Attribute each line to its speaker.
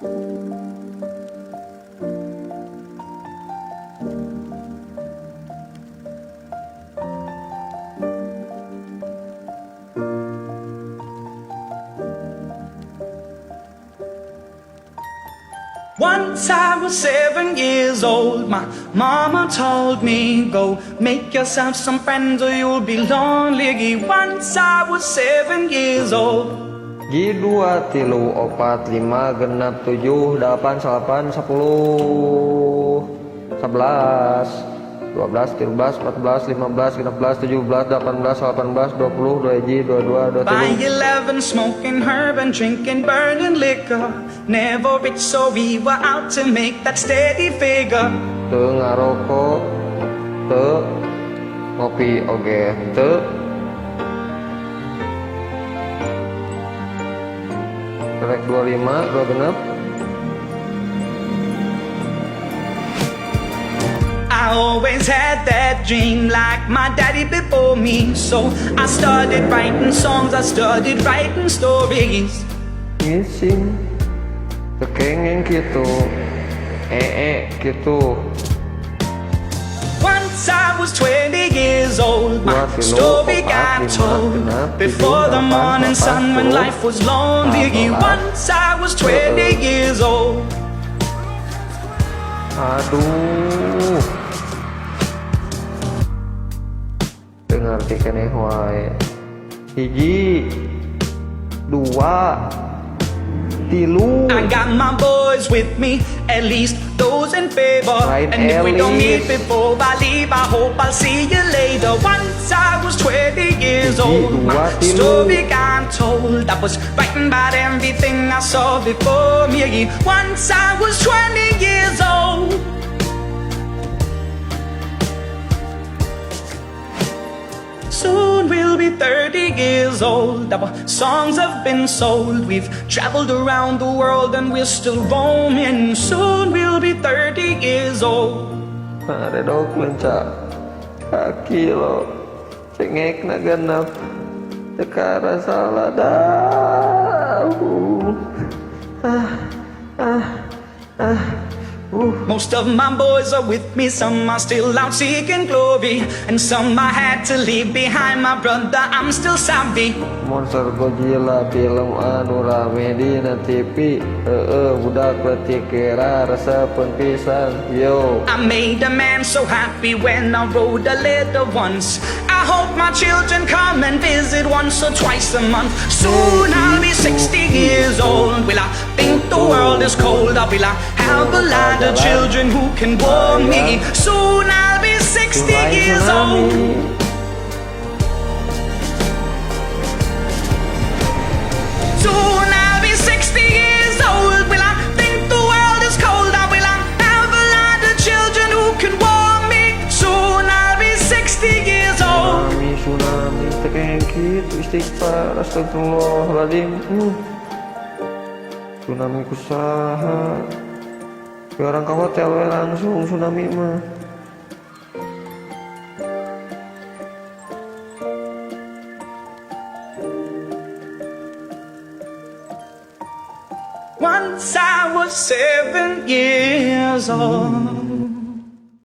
Speaker 1: Once I was 7 years old, my mama told me, go make yourself some friends or you'll be lonely. Once I was 7 years old.
Speaker 2: 2, 3, 4, 5, 6, 7, 8, 9, 10, 11, 12, 13, 14, 15, 16, 17, 18, 19, 20, 21, 22,
Speaker 1: By
Speaker 2: 23.
Speaker 1: 11, smoking herb and drinking burning liquor. Never rich, so we were out to make that steady figure.
Speaker 2: Teu ngarokok, teu ngopi oge, teu rek 25, 26.
Speaker 1: I always had that dream like my daddy before me. So I started writing songs, I started writing stories.
Speaker 2: Ngising tekengeng gitu, gitu.
Speaker 1: Once I was 20 years old, my story got told. Before the morning sun when life was lonely. Once I was 20 years old.
Speaker 2: Aduh, dengar tikene wae. 1, 2, 3.
Speaker 1: I got my boys with me, at least those in favor.
Speaker 2: Right,
Speaker 1: And if we don't meet
Speaker 2: Ellis.
Speaker 1: before I leave, I hope I'll see you later. Once I was 20 years old, my story got told. I was writing about everything I saw before me. Once I was 20 years old. Soon we'll be 30 years old. Our songs have been sold. We've traveled around the world and we're still roaming. Soon we'll be 30 years old.
Speaker 2: Ada dok lencak kaki lo, cengek na genep, tekara salah dah.
Speaker 1: Most of my boys are with me, some are still out seeking glory, and some I had to leave behind. My brother, I'm still savvy.
Speaker 2: Monster Godzilla film anu rame dina TV. Budak letik kira resepen pisan. Yo,
Speaker 1: I made a man so happy when I wrote a letter once. I hope my children come and visit once or twice a month. Soon I'll be 60 years old. Will I think the world is cold, or will I have a lot of children who can warm me? Soon I'll be 60 years old. Soon I'll be 60 years old. Will I think the world is cold, or will I have a lot of children who can warm me? Soon I'll be 60 years old.
Speaker 2: Tsunami, tekeng gitu, istighfar, astagfirullahaladzim. Tsunami kusaha, sekarang ke hotel we langsung tsunami mah.
Speaker 1: Once I was 7 years old.